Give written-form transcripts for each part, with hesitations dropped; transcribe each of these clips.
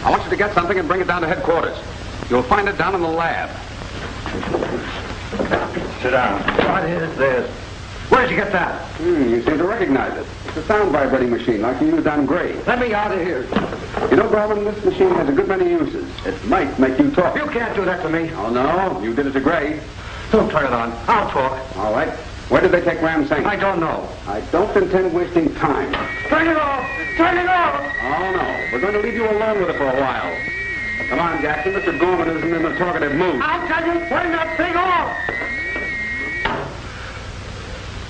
I want you to get something and bring it down to headquarters. You'll find it down in the lab. Sit down. What is this? Where did you get that? You seem to recognize it. It's a sound vibrating machine like you used on Gray. Let me out of here. You know, Gorman, this machine has a good many uses. It might make you talk. You can't do that to me. Oh, no? You did it to Gray. Don't turn it on. I'll talk. All right. Where did they take Ram Singh? I don't know. I don't intend wasting time. Turn it off! Turn it off! Oh, no. We're going to leave you alone with it for a while. Come on, Jackson. Mr. Gorman isn't in the talkative mood. I'll tell you, turn that thing off!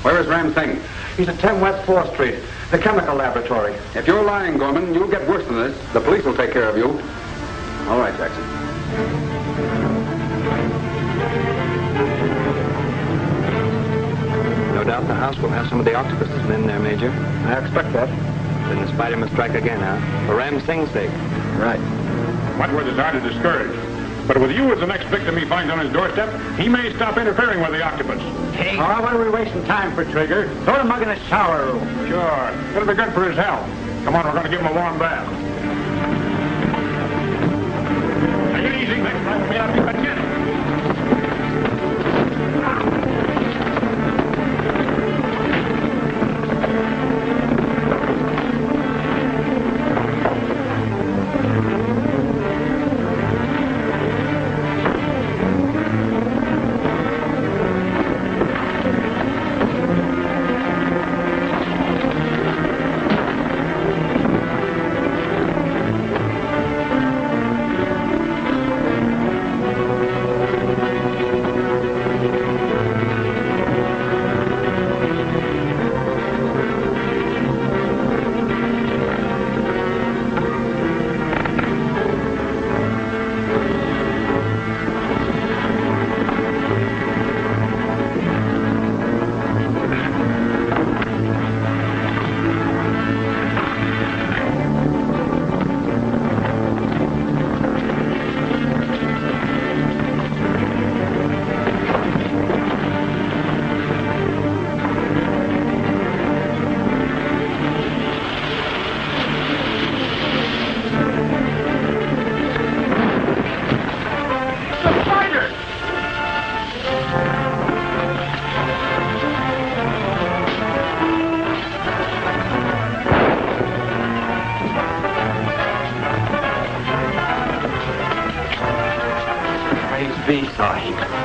Where is Ram Singh? He's at 10 West 4th Street, the chemical laboratory. If you're lying, Gorman, you'll get worse than this. The police will take care of you. All right, Jackson. No doubt the house will have some of the Octopus's men there, Major. I expect that. Then the spider must strike again, huh? For Ram Singh's sake. Right. Wentworth is hard to discourage. But with you as the next victim he finds on his doorstep, he may stop interfering with the Octopus. Hey, what are we wasting time for, Trigger? Throw the mug in the shower room. Sure. It'll be good for his health. Come on, we're going to give him a warm bath. Take it easy. Next time we'll be out of your chin.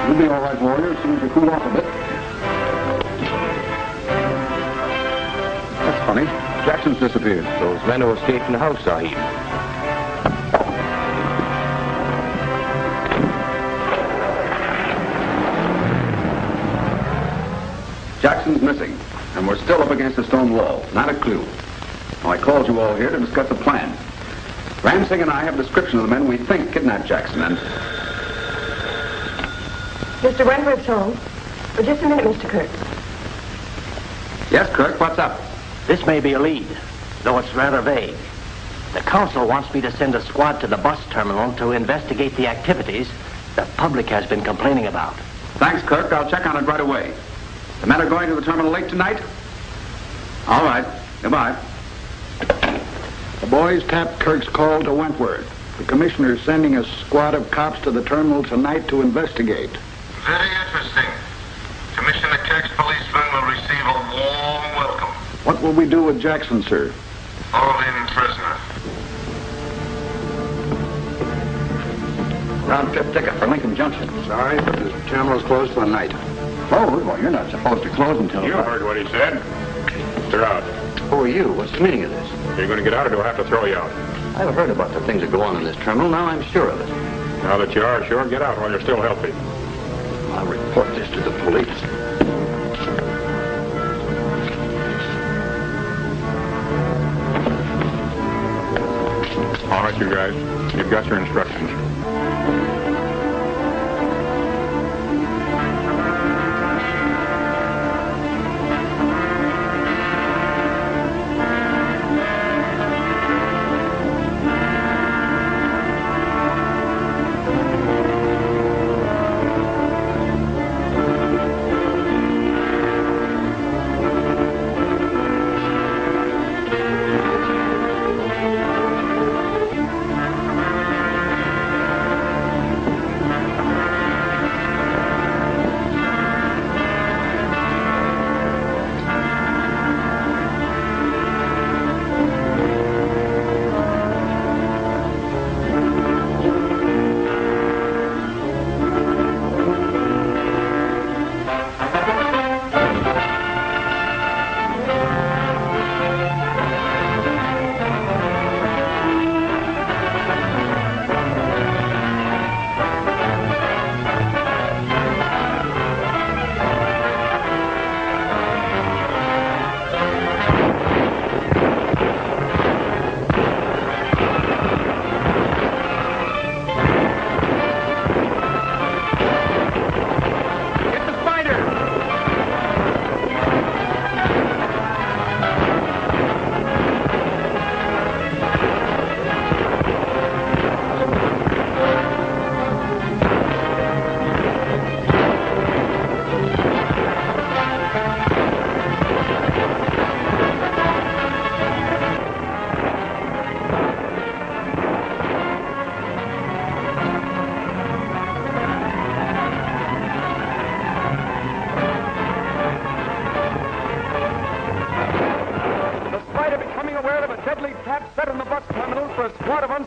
You'll be all right, Warrior, as soon as you cool off a bit. That's funny. Jackson's disappeared. Those men who escaped from the house, Sahib. Jackson's missing, and we're still up against a stone wall. Not a clue. Now, I called you all here to discuss a plan. Ram Singh and I have a description of the men we think kidnapped Jackson, and... Mr. Wentworth's home. For just a minute, Mr. Kirk. Yes, Kirk, what's up? This may be a lead, though it's rather vague. The council wants me to send a squad to the bus terminal to investigate the activities the public has been complaining about. Thanks, Kirk. I'll check on it right away. The men are going to the terminal late tonight? All right. Goodbye. The boys tapped Kirk's call to Wentworth. The commissioner's sending a squad of cops to the terminal tonight to investigate. Very interesting. Commissioner Kirk's policemen will receive a warm welcome. What will we do with Jackson, sir? Hold him prisoner. Round-trip ticket for Lincoln Junction. Sorry, but the terminal's closed for the night. Closed? Well, you're not supposed to close until... You heard what he said. They're out. Who are you? What's the meaning of this? You're going to get out, or do I have to throw you out? I've heard about the things that go on in this terminal. Now I'm sure of it. Now that you are sure, get out while you're still healthy. I'll report this to the police. All right, you guys. You've got your instructions.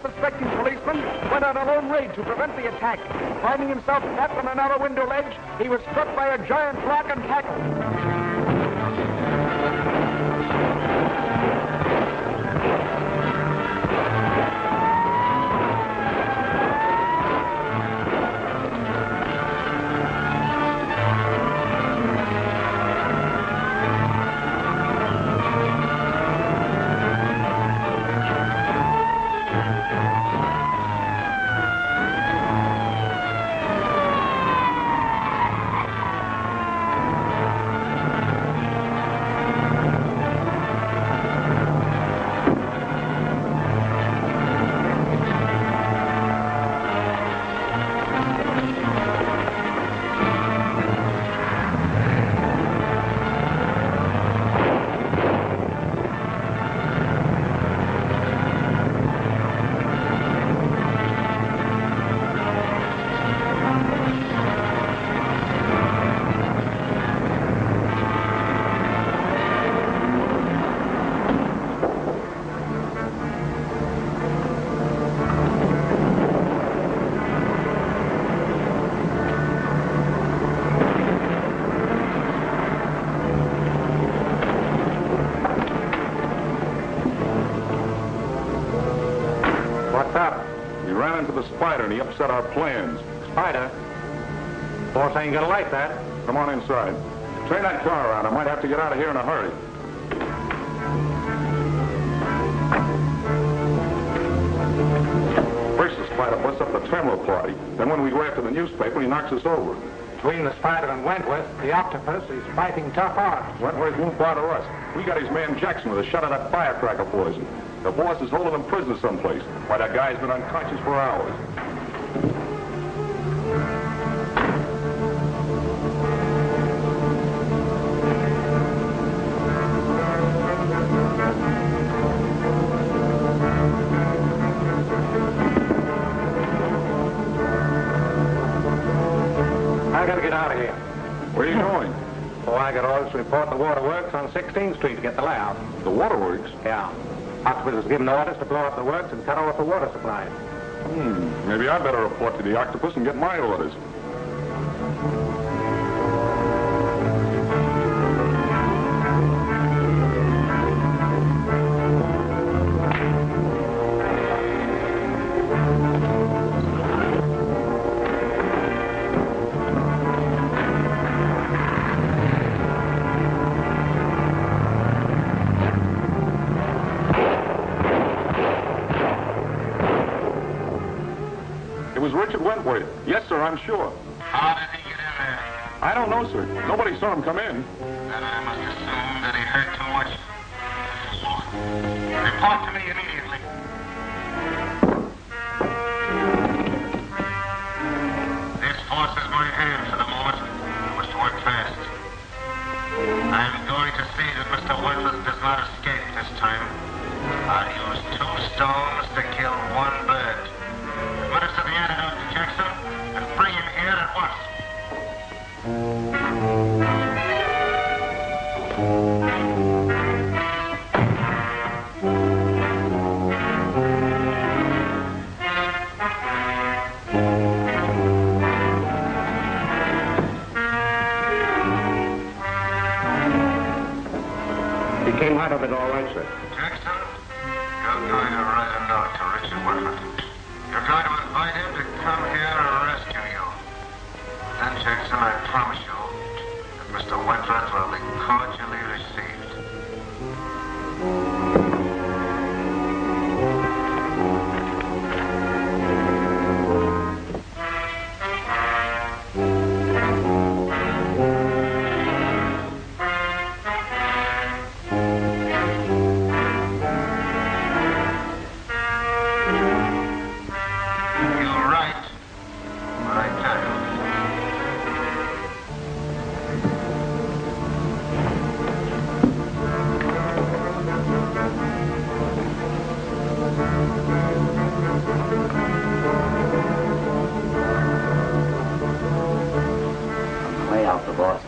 unsuspecting policeman went on a lone raid to prevent the attack. Finding himself trapped on a narrow window ledge, he was struck by a giant rock and tackled. And he upset our plans. Spider? Boss ain't gonna like that. Come on inside. Turn that car around. I might have to get out of here in a hurry. First, the Spider busts up the terminal party. Then when we go after the newspaper, he knocks us over. Between the Spider and Wentworth, the Octopus is fighting tough odds. Wentworth won't bother us. We got his man Jackson with a shot of that firecracker poison. The boss is holding him prisoner someplace. Why, that guy's been unconscious for hours. I gotta get out of here. Where are you going? Oh, I got orders to report the waterworks on 16th Street to get the layout. The waterworks? Yeah. Octopus was given orders to blow up the works and cut off the water supply. Maybe I'd better report to the Octopus and get my orders. Wentworth. Yes, sir, I'm sure. How did he get in there? I don't know, sir. Nobody saw him come in. Then I must assume that he heard too much. Report to me immediately. This forces my hand for the moment. I must work fast. I'm going to see that Mr. Wentworth does not escape this time. I'll use 2 stones to kill 1 bird. Administer the antidote to Jackson and bring him here at once. He came out of it all right, sir. Jackson, you're going to write a note to Richard Wentworth. You're going to invite him to come here and rescue you. Then, Jackson, I promise you that Mr. Wentworth will be cordially received.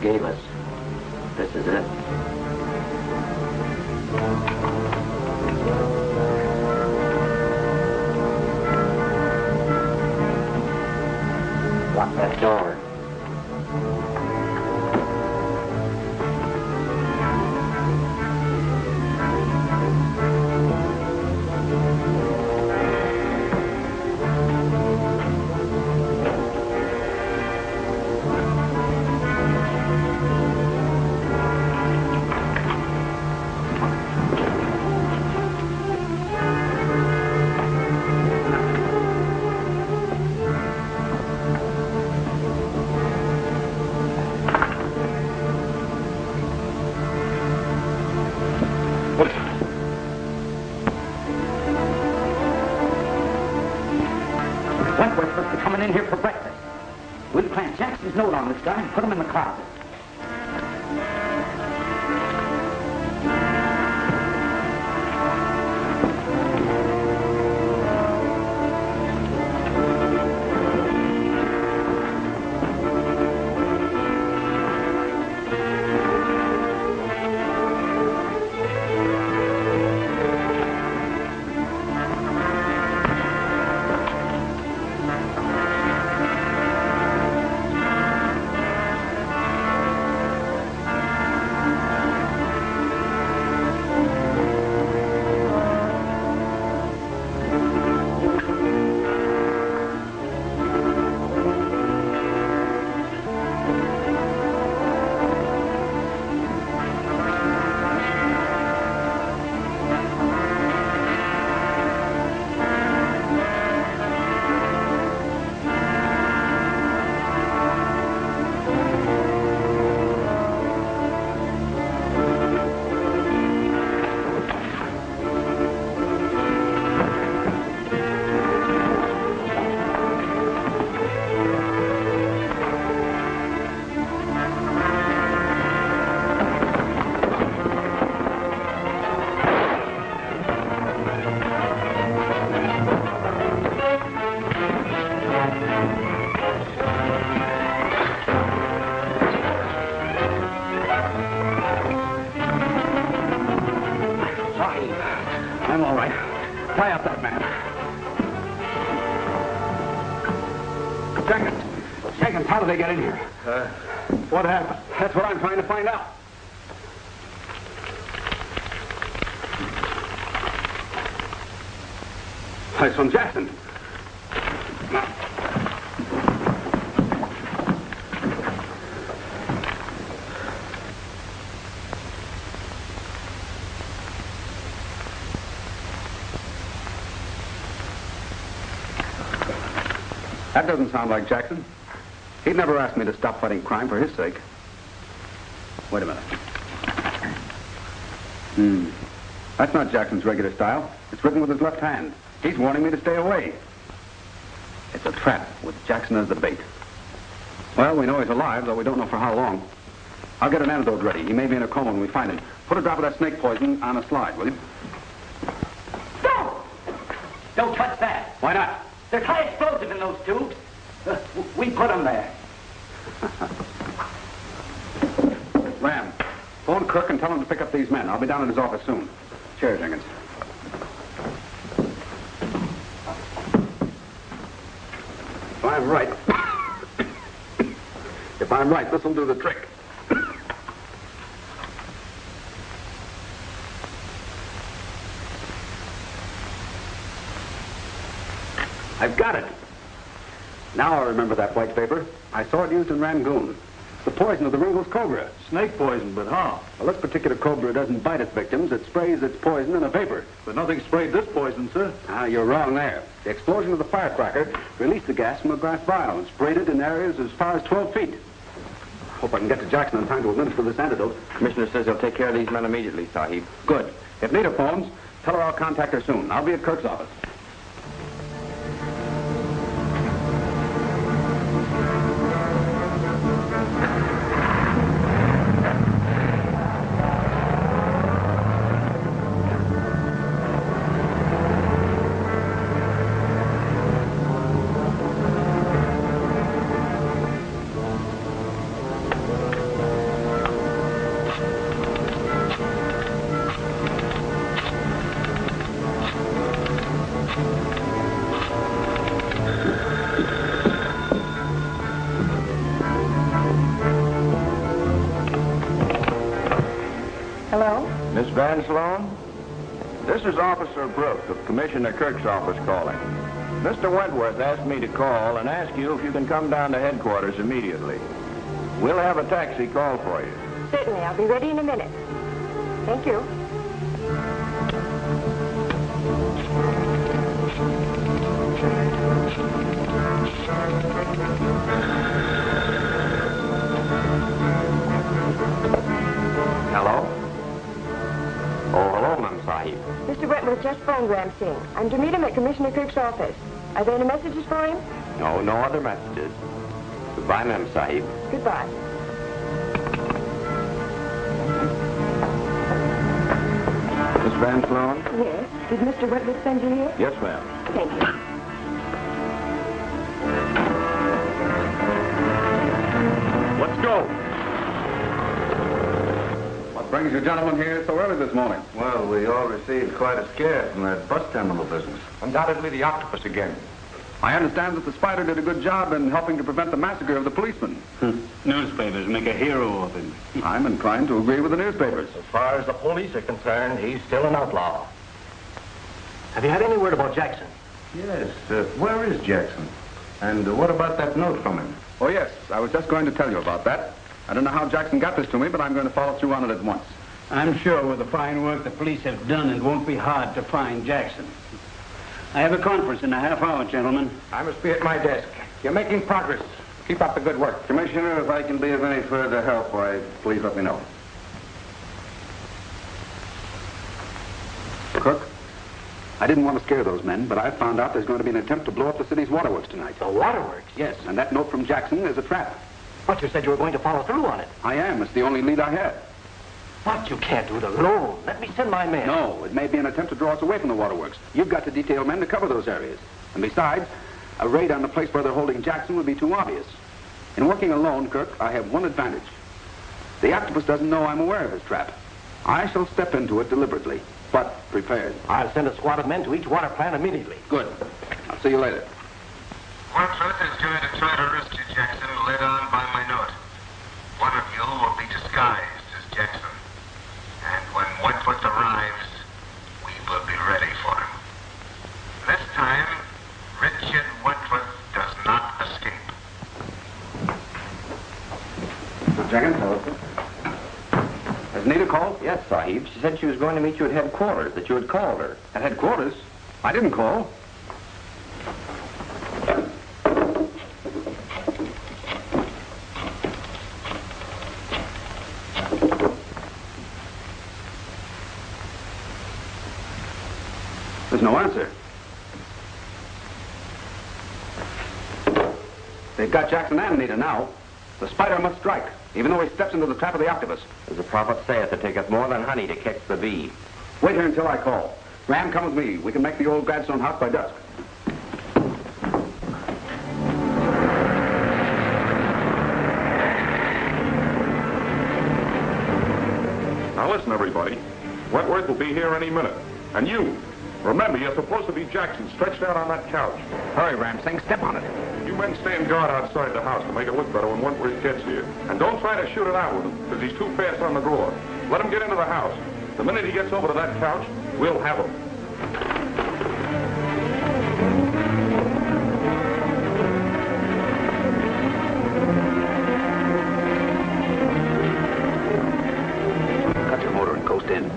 Gave us. This is it. that door. Wentworth must be coming in here for breakfast. We'll plant Jackson's note on this guy and put him in the closet. I'm all right. Tie up that man. Jenkins, how did they get in here? What happened? That's what I'm trying to find out. It's from Jackson. That doesn't sound like Jackson. He'd never asked me to stop fighting crime for his sake. Wait a minute. That's not Jackson's regular style. It's written with his left hand. He's warning me to stay away. It's a trap with Jackson as the bait. Well, we know he's alive, though we don't know for how long. I'll get an antidote ready. He may be in a coma when we find him. Put a drop of that snake poison on a slide, will you? Don't touch that. Why not? There's high explosive in those tubes. We put them there. Ram, phone Kirk and tell him to pick up these men. I'll be down at his office soon. Cheers, Jenkins. If I'm right... if I'm right, this'll do the trick. I've got it. Now I remember that white paper. I saw it used in Rangoon. It's the poison of the Ringle's cobra. Snake poison, but how? Well, this particular cobra doesn't bite its victims. It sprays its poison in a vapor. But nothing sprayed this poison, sir. Ah, you're wrong there. The explosion of the firecracker released the gas from a glass vial and sprayed it in areas as far as 12 feet. Hope I can get to Jackson in time to administer this antidote. Commissioner says he'll take care of these men immediately, Sahib. Good. If Nita phones, tell her I'll contact her soon. I'll be at Kirk's office. Van Sloan? This is Officer Brooks of Commissioner Kirk's office calling. Mr. Wentworth asked me to call and ask you if you can come down to headquarters immediately. We'll have a taxi call for you. Certainly. I'll be ready in a minute. Thank you. Hello? Oh, hello, Ma'am Sahib. Mr. Wentworth just phoned Ram Singh. I'm to meet him at Commissioner Kirk's office. Are there any messages for him? No, no other messages. Goodbye, Ma'am Sahib. Goodbye. Miss Van Sloan? Yes. Did Mr. Wentworth send you here? Yes, ma'am. Thank you. Let's go. What brings you gentlemen here so early this morning? Well, we all received quite a scare from that bus terminal business. Undoubtedly the Octopus again. I understand that the Spider did a good job in helping to prevent the massacre of the policeman. Newspapers make a hero of him. I'm inclined to agree with the newspapers. As far as the police are concerned, he's still an outlaw. Have you had any word about Jackson? Yes. Where is Jackson? And what about that note from him? Oh, yes. I was just going to tell you about that. I don't know how Jackson got this to me, but I'm going to follow through on it at once. I'm sure with the fine work the police have done, it won't be hard to find Jackson. I have a conference in a half hour, gentlemen. I must be at my desk. You're making progress. Keep up the good work. Commissioner, if I can be of any further help, why, please let me know. Cook, I didn't want to scare those men, but I found out there's going to be an attempt to blow up the city's waterworks tonight. The waterworks? Yes, and that note from Jackson is a trap. But you said you were going to follow through on it. I am. It's the only lead I had. But you can't do it alone. Let me send my men. No, it may be an attempt to draw us away from the waterworks. You've got to detail men to cover those areas. And besides, a raid on the place where they're holding Jackson would be too obvious. In working alone, Kirk, I have one advantage. The Octopus doesn't know I'm aware of his trap. I shall step into it deliberately, but prepared. I'll send a squad of men to each water plant immediately. Good. I'll see you later. Wentworth is going to try to rescue Jackson led on by my note. One of you will be disguised as Jackson. And when Wentworth arrives, we will be ready for him. This time, Richard Wentworth does not escape. Jackson, has Nita called? Yes, Sahib. She said she was going to meet you at headquarters, that you had called her. At headquarters? I didn't call. There's no answer. They've got Jackson and Nita now. The Spider must strike, even though he steps into the trap of the Octopus. As the prophet saith, it taketh more than honey to catch the bee. Wait here until I call. Ram, come with me. We can make the old Gladstone house by dusk. Now listen, everybody. Wentworth will be here any minute. And you, remember, you're supposed to be Jackson, stretched out on that couch. Hurry, Ram Singh. Step on it. You men stand guard outside the house to make it look better when Wentworth gets here. And don't try to shoot it out with him, because he's too fast on the draw. Let him get into the house. The minute he gets over to that couch, we'll have him. Cut your motor and coast in.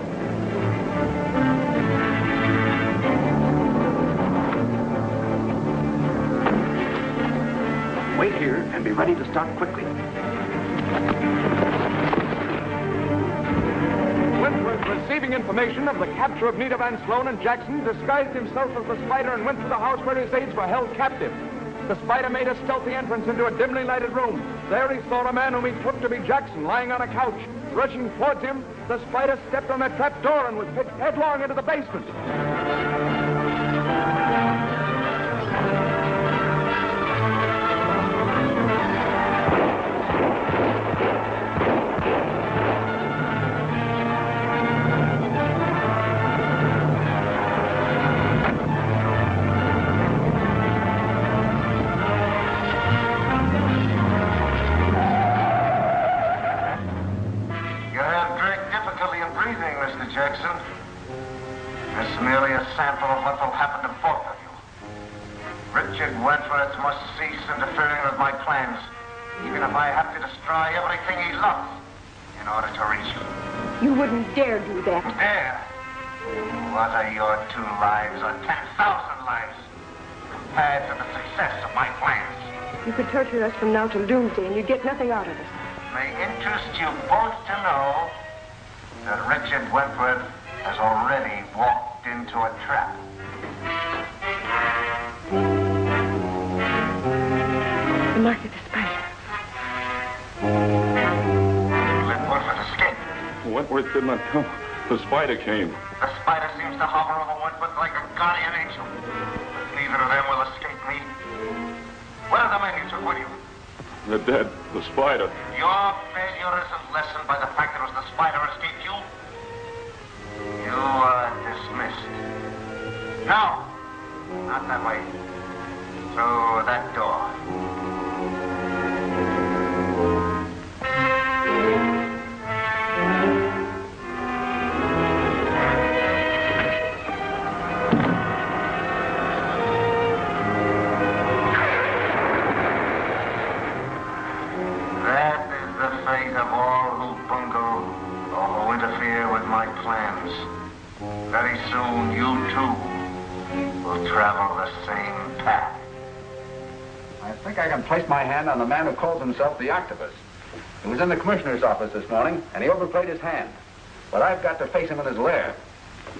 Wait here and be ready to start quickly. Wentworth, receiving information of the capture of Nita Van Sloan and Jackson, disguised himself as the Spider and went to the house where his aides were held captive. The Spider made a stealthy entrance into a dimly lighted room. There he saw a man whom he took to be Jackson lying on a couch. Rushing towards him, the Spider stepped on that trap door and was pitched headlong into the basement. You have great difficulty in breathing, Mr. Jackson. Richard Wentworth must cease interfering with my plans, even if I have to destroy everything he loves in order to reach you. You wouldn't dare do that. Dare? What are your 2 lives or 10,000 lives compared to the success of my plans? You could torture us from now till doomsday, and you'd get nothing out of us. It may interest you both to know that Richard Wentworth has already walked into a trap. The mark of the spider. Wentworth has escaped. Wentworth did not come. The spider came. The spider seems to hover over Wentworth like a guardian angel. But neither of them will escape me. Where are the men you took with you? They're dead. The spider. Your failure isn't lessened by the fact that it was the spider who escaped you. You are dismissed. No, not that way. Through that door. That is the fate of all who bungle or who interfere with my plans. Very soon, you too will travel the same path. I think I can place my hand on the man who calls himself the Octopus. He was in the commissioner's office this morning, and he overplayed his hand. But I've got to face him in his lair.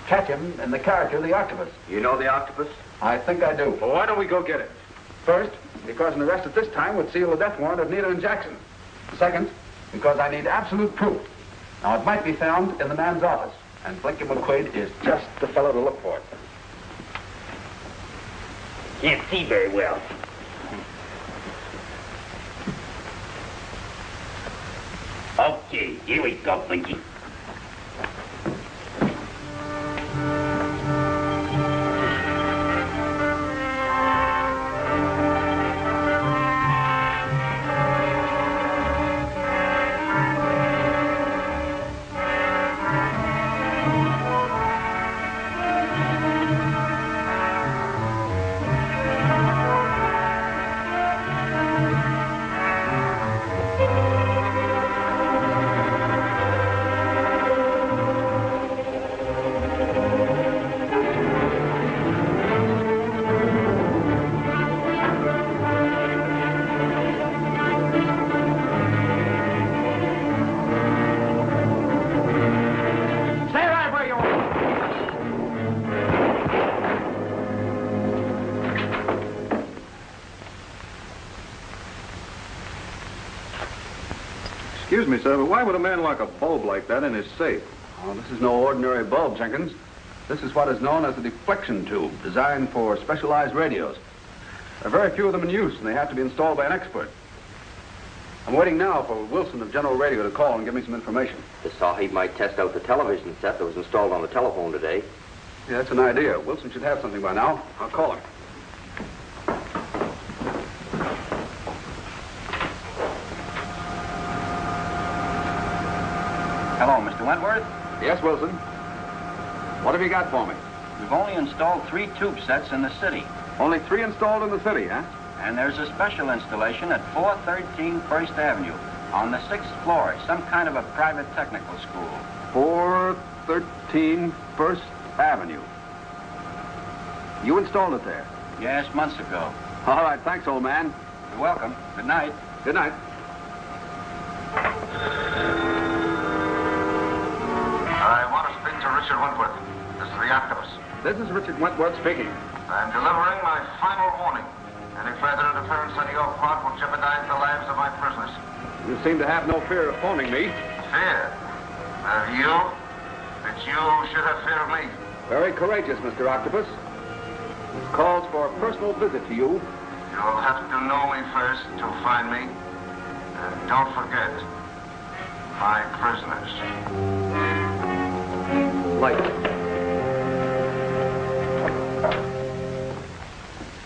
Catch him in the character of the Octopus. You know the Octopus? I think I do. Well, why don't we go get it? First, because an arrest at this time would seal the death warrant of Nita and Jackson. Second, because I need absolute proof. Now, it might be found in the man's office, and Blinky McQuaid is just the fellow to look for it. Can't see very well. Okay, here we go, Blinky. Excuse me, sir, but why would a man lock a bulb like that in his safe? Oh, this is no ordinary bulb, Jenkins. This is what is known as a deflection tube, designed for specialized radios. There are very few of them in use, and they have to be installed by an expert. I'm waiting now for Wilson of General Radio to call and give me some information. The Sahib might test out the television set that was installed on the telephone today. Yeah, that's an idea. Wilson should have something by now. I'll call him. Hello, Mr. Wentworth. Yes, Wilson. What have you got for me? We've only installed 3 tube sets in the city. Only 3 installed in the city, huh? And there's a special installation at 413 First Avenue on the 6th floor, some kind of a private technical school. 413 First Avenue. You installed it there? Yes, months ago. All right, thanks, old man. You're welcome. Good night. Good night. I want to speak to Richard Wentworth. This is the Octopus. This is Richard Wentworth speaking. I'm delivering my final warning. Any further interference on your part will jeopardize the lives of my prisoners. You seem to have no fear of phoning me. Fear? Of you? That you should have fear of me. Very courageous, Mr. Octopus. Calls for a personal visit to you. You'll have to know me first to find me. And don't forget, my prisoners. Light.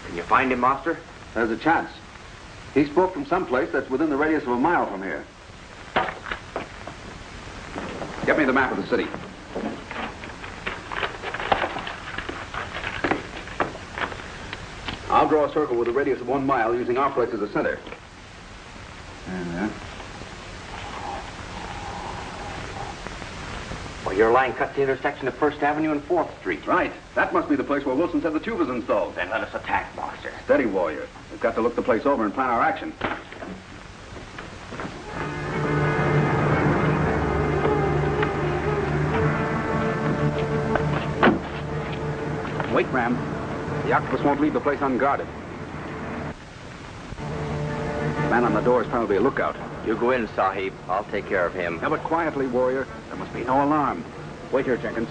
Can you find him, Master? There's a chance. He spoke from someplace that's within the radius of a mile from here. Get me the map of the city. I'll draw a circle with a radius of 1 mile using our place as a center. Well, your line cuts the intersection of 1st Avenue and 4th Street. Right. That must be the place where Wilson said the tube was installed. Then let us attack, Boxer. Steady, warrior. We've got to look the place over and plan our action. Wait, Ram. The Octopus won't leave the place unguarded. The man on the door is probably a lookout. You go in, Sahib. I'll take care of him. Now, but quietly, warrior. There must be no alarm. Wait here, Jenkins.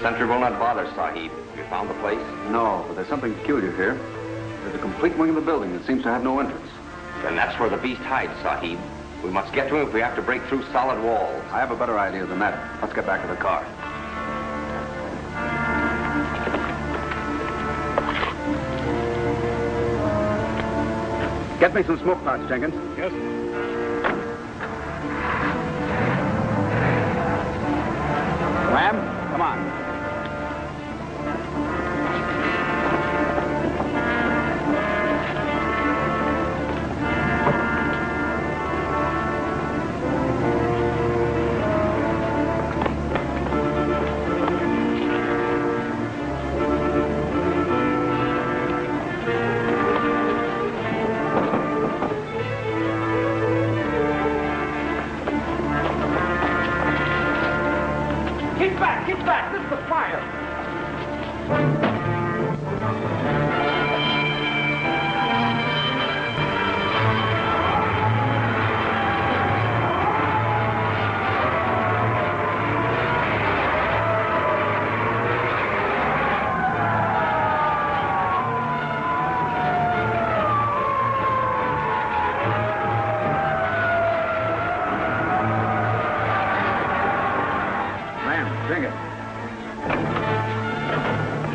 Sentry will not bother, Sahib. You found the place? No, but there's something peculiar here. There's a complete wing of the building that seems to have no entrance. Then that's where the beast hides, Sahib. We must get to him if we have to break through solid walls. I have a better idea than that. Let's get back to the car. Get me some smoke pots, Jenkins. Yes. Ram, come on.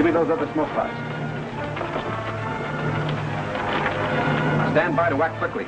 Those other smoke pots. Stand by to act quickly.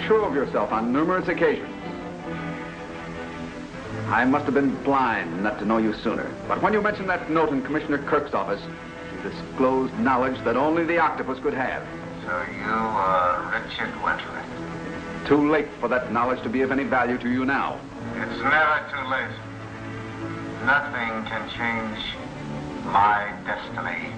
Sure of yourself on numerous occasions. I must have been blind not to know you sooner. But when you mentioned that note in Commissioner Kirk's office, you disclosed knowledge that only the Octopus could have. So you are Richard Wentworth. Too late for that knowledge to be of any value to you now. It's never too late. Nothing can change my destiny.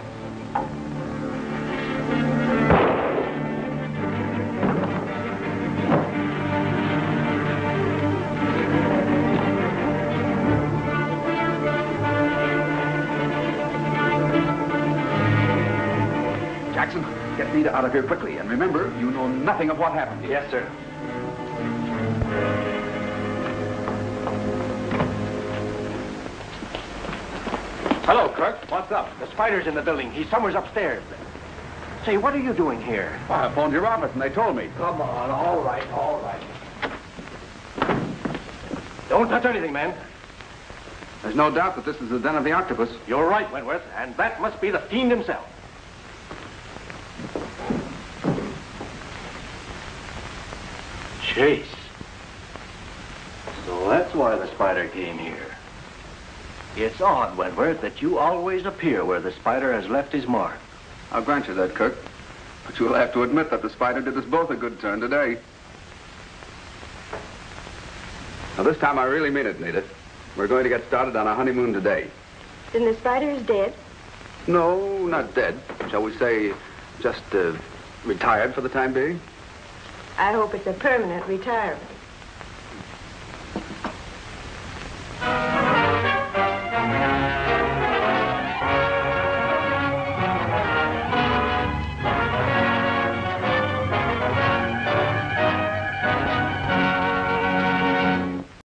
Jackson, get Nita out of here quickly. And remember, you know nothing of what happened here. Yes, sir. Hello, Kirk. What's up? The spider's in the building. He's somewhere upstairs. Say, what are you doing here? Well, I phoned your office and they told me. Come on, all right, all right. Don't touch anything, man. There's no doubt that this is the den of the Octopus. You're right, Wentworth, and that must be the fiend himself. Chase. So that's why the spider came here. It's odd, Wentworth, that you always appear where the spider has left his mark. I'll grant you that, Kirk. But you'll have to admit that the spider did us both a good turn today. Now, this time I really mean it, Nita. We're going to get started on our honeymoon today. Then the spider is dead? No, not dead. Shall we say, just retired for the time being? I hope it's a permanent retirement.